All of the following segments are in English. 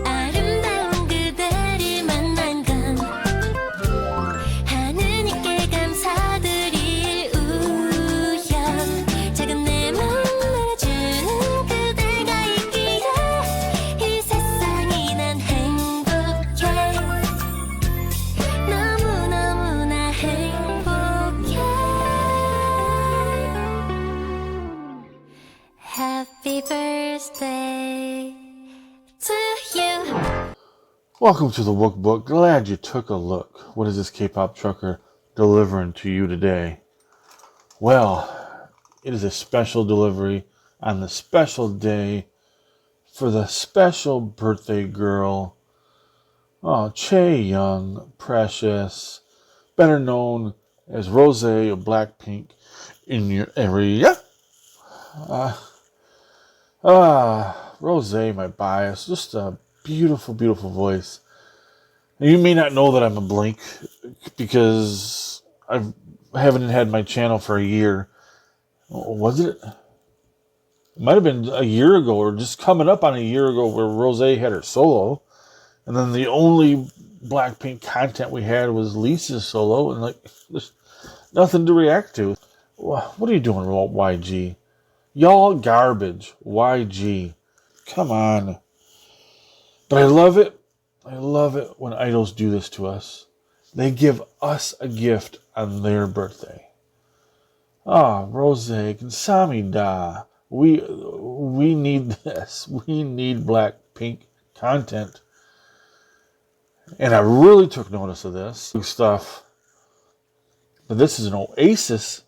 아름다운 그대를 만난 건 하느님께 감사드릴 우연 작은 내 맘 알아주는 그대가 있기에 이 세상이 난 행복해 너무너무나 행복해 Happy birthday to you. Welcome to the Workbook. Glad you took a look. What is this K-pop trucker delivering to you today? Well, it is a special delivery on the special day for the special birthday girl. Oh, Chae Young, precious, better known as Rosé of Blackpink in your area. Rosé, my bias, just a beautiful, beautiful voice. And you may not know that I'm a Blink because I haven't had my channel for a year. Was it? It might have been a year ago or just coming up on a year ago where Rosé had her solo. And then the only Blackpink content we had was Lisa's solo. And like, there's nothing to react to. What are you doing, YG? Y'all garbage. YG. Come on. But I love it. I love it when idols do this to us. They give us a gift on their birthday. Rosé, 감사합니다. We need this. We need Blackpink content. And I really took notice of this stuff. But this is an Oasis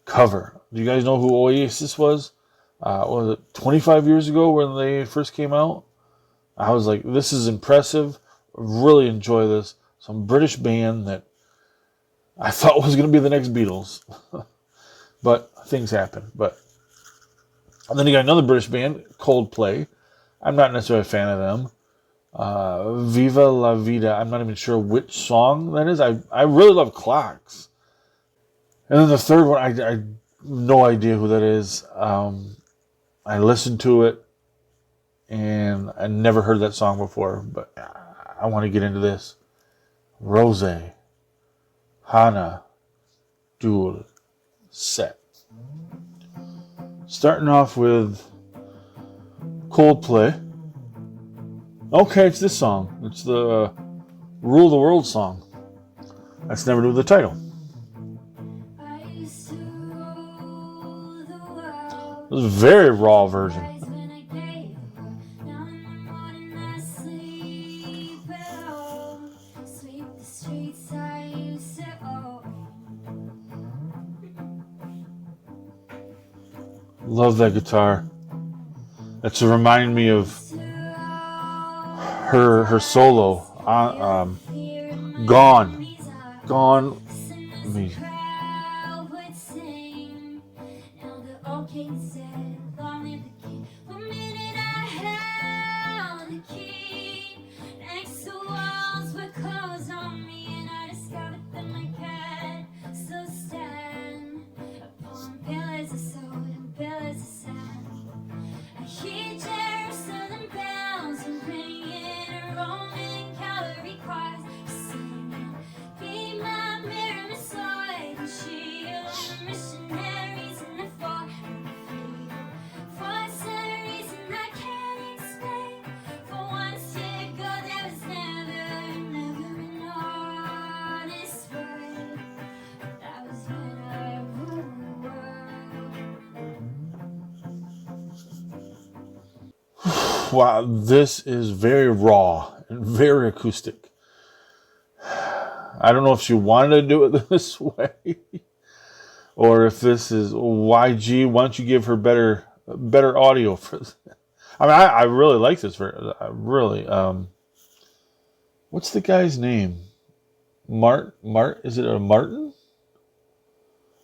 cover. Do you guys know who Oasis was? Was it 25 years ago when they first came out? I was like, this is impressive. Really enjoy this. Some British band that I thought was going to be the next Beatles. But things happen. And then you got another British band, Coldplay. I'm not necessarily a fan of them. Viva la Vida. I'm not even sure which song that is. I really love Clocks. And then the third one, I have no idea who that is. I listened to it, and I never heard that song before, but I want to get into this. Rosé, Hana, Duel, Set. Starting off with Coldplay. Okay, it's this song. It's the Rule the World song. That's never do the title. It was a very raw version. Love that guitar. That's to remind me of her solo. Gone. Me. Wow, this is very raw and very acoustic. I don't know if she wanted to do it this way, or if this is YG. Why don't you give her better audio for this? I mean, I really like this. I really. What's the guy's name? Mart? Is it a Martin?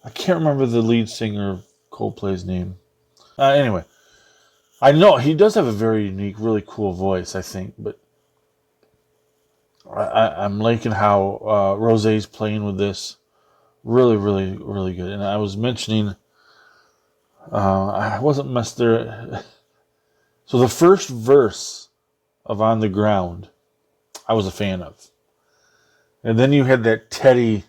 I can't remember the lead singer of Coldplay's name. Anyway. I know he does have a very unique, really cool voice, I think, but I'm liking how Rosé's playing with this. Really, really, really good. And I was mentioning, I wasn't So the first verse of On the Ground, I was a fan of. And then you had that Teddy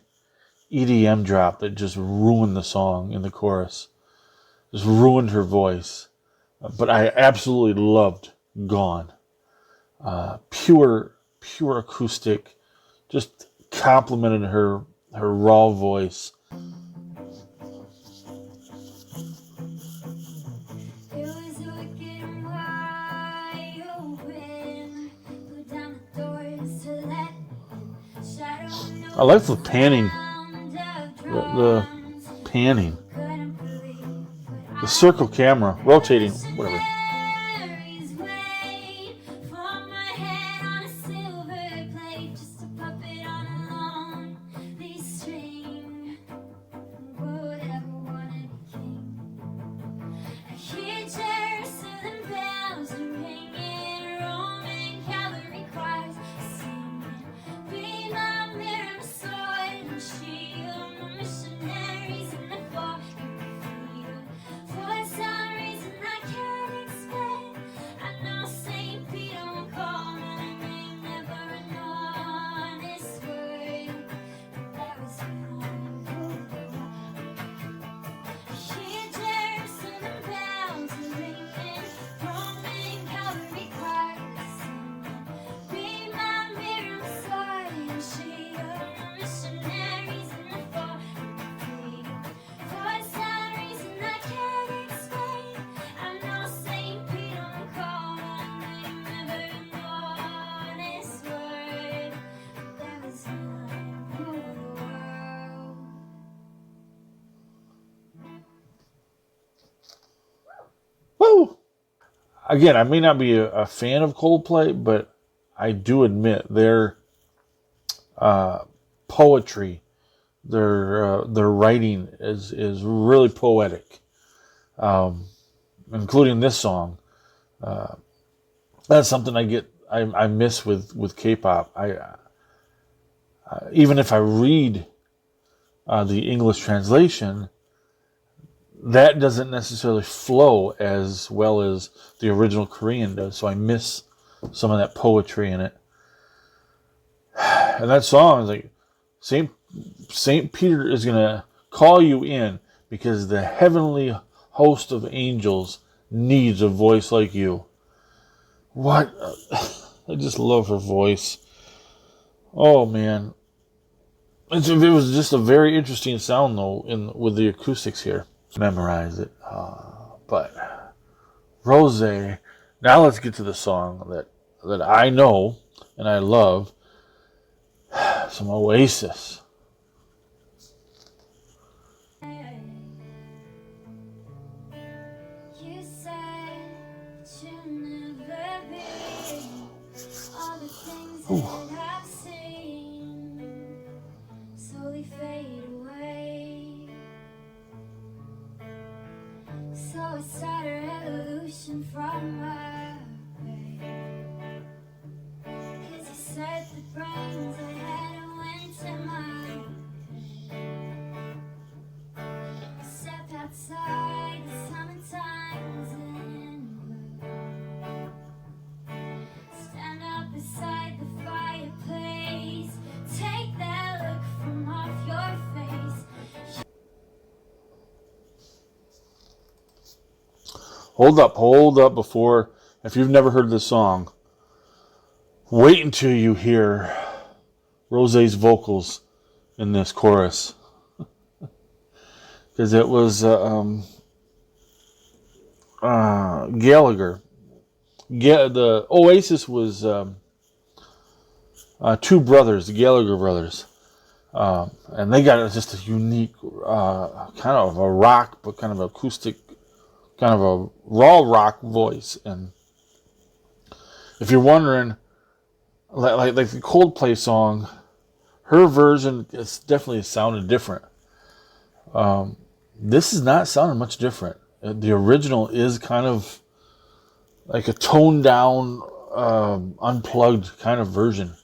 EDM drop that just ruined the song in the chorus. Just ruined her voice. But I absolutely loved Gone. Pure acoustic. Just complimented her raw voice. I like the panning. The panning. The circle camera. Rotating. Whatever. Woo! Again, I may not be a fan of Coldplay, but I do admit their poetry, their writing is really poetic, including this song. That's something I miss with K-pop. Even if I read the English translation, that doesn't necessarily flow as well as the original Korean does. So I miss some of that poetry in it. And that song is like, Saint Peter is going to call you in because the heavenly host of angels needs a voice like you. What? I just love her voice. Oh, man. It was just a very interesting sound, though, with the acoustics here. Memorize it. But Rosé. Now let's get to the song that I know and I love. Some Oasis. Ooh. So it started a revolution from my way. 'Cause you said the brains I had went to my step outside the summertime was in bloom. Stand up beside the fireplace. Take that look from off your face. Hold up before, if you've never heard this song, wait until you hear Rosé's vocals in this chorus. Because it was Gallagher. The Oasis was two brothers, the Gallagher brothers. And they got just a unique kind of a rock, but kind of acoustic, kind of a raw rock voice. And if you're wondering, like the Coldplay song, her version is definitely sounded different. This is not sounding much different. The original is kind of like a toned down, unplugged kind of version.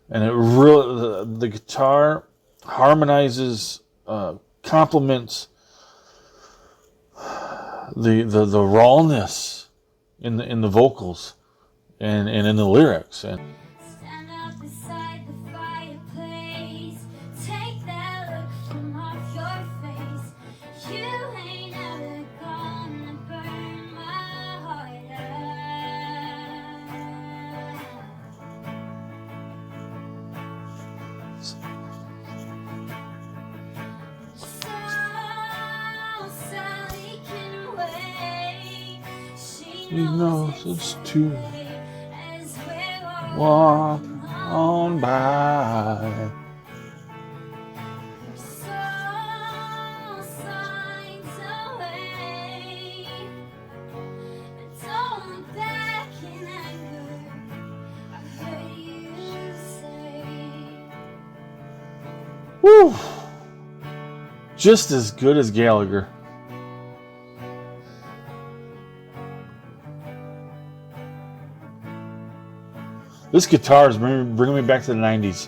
And it really, the guitar harmonizes, complements the rawness in the vocals and in the lyrics. And Stand up beside the fireplace. Take that look from off your face. You ain't ever gonna burn my heart out. So Sally can wait. She knows it's too late as we're walk on by. Soul signs away. Don't look back in anger. I heard you say. Woo! Just as good as Gallagher. This guitar is bringing me back to the 90s.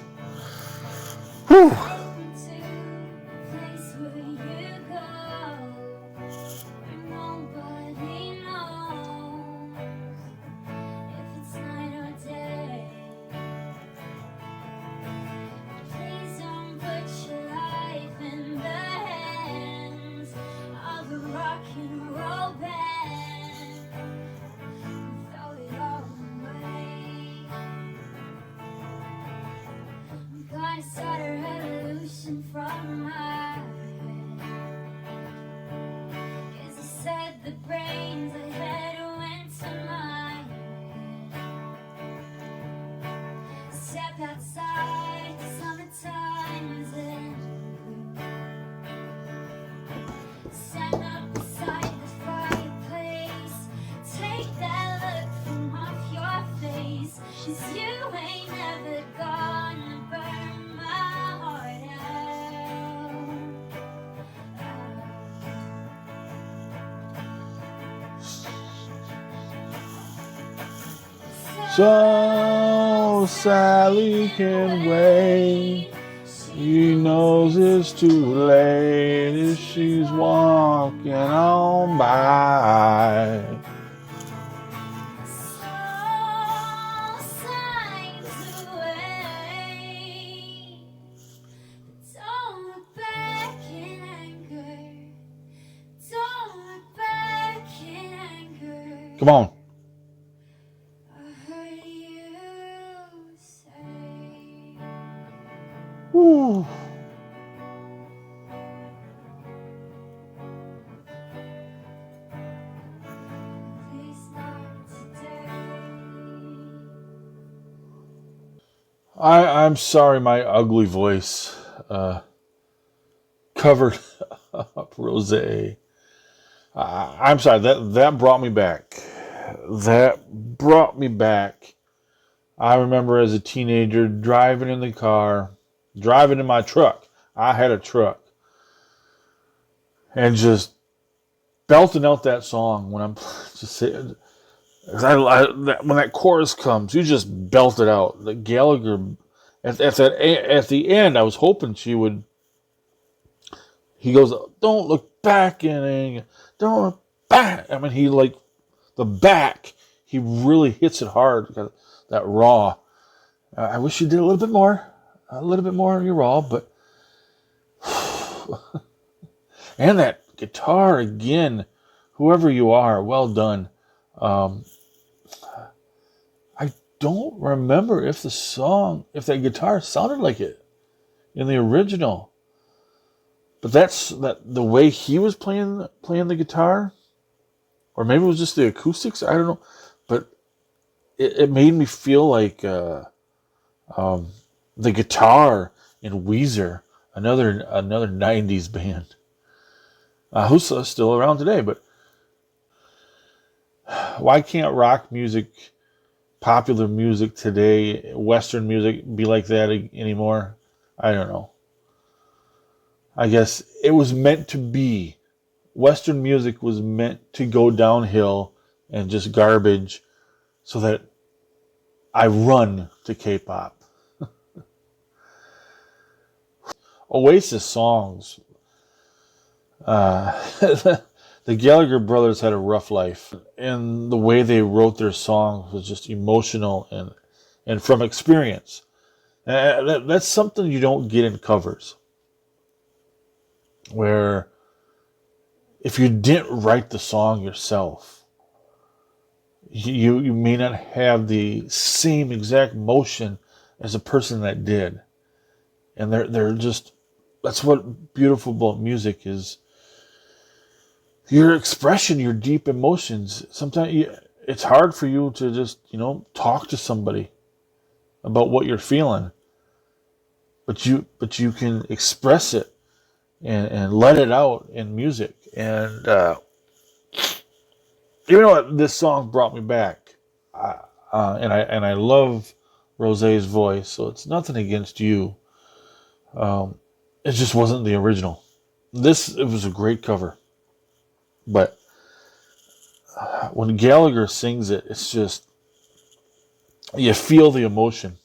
Whew. Welcome to the place where you go, where nobody knows if it's night or day. Please don't put your life in the hands of a rock and roll band. Throw it all away. I'm gonna start a revolution from my head. 'Cause you said the brains I had went to my head. Step outside, the summertime is in. Stand up beside the fireplace. Take that look from off your face. 'Cause you ain't never gonna burn my heart out. So Sally can wait. She knows it's too late as she's walking on by. Soul signs away. Don't look back in anger. Don't look back in anger. Come on. I heard you say. Woo. Please not today. I'm sorry my ugly voice covered up Rosé. I'm sorry, that brought me back. That brought me back. I remember as a teenager driving in the car, driving in my truck. I had a truck. And just belting out that song when I'm just saying, when that chorus comes, you just belt it out. The Gallagher at the end, I was hoping she would. He goes, "Don't look back in anger. Don't look back." I mean, he like the back. He really hits it hard because that raw. I wish you did a little bit more on your raw, but and that guitar again. Whoever you are, well done. I don't remember if that guitar sounded like it in the original. But that's the way he was playing the guitar, or maybe it was just the acoustics. I don't know, but it made me feel like the guitar in Weezer, another '90s band, who's still around today. But why can't rock music, popular music today, Western music, be like that anymore? I don't know. I guess it was meant to be. Western music was meant to go downhill and just garbage so that I run to K-pop. Oasis songs. The Gallagher brothers had a rough life, and the way they wrote their songs was just emotional and from experience. That's something you don't get in covers, where if you didn't write the song yourself, you may not have the same exact motion as a person that did. And they're just, that's what beautiful about music is, your expression, your deep emotions. Sometimes it's hard for you to just, talk to somebody about what you're feeling, but you can express it and let it out in music. And even though this song brought me back, and I love Rosé's voice, so it's nothing against you. It just wasn't the original. It was a great cover, but when Gallagher sings it, it's just, you feel the emotion,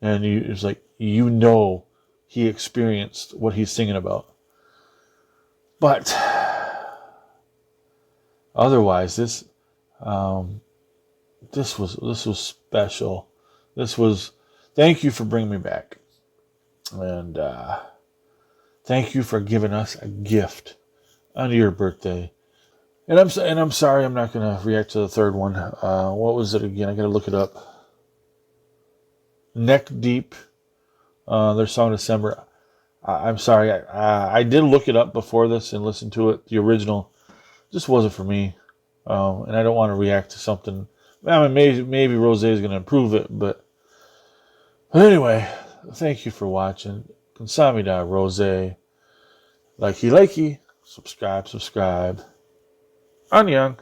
and it's like he experienced what he's singing about. But otherwise, this was special. Thank you for bringing me back, and thank you for giving us a gift on your birthday. And I'm sorry I'm not going to react to the third one. What was it again? I got to look it up. Neck Deep, their song December. I'm sorry. I did look it up before this and listen to it. The original just wasn't for me. And I don't want to react to something. I mean, maybe Rosé is going to improve it. But anyway, thank you for watching. Kamsahamnida, Rosé. Likey. Subscribe. Annyeong.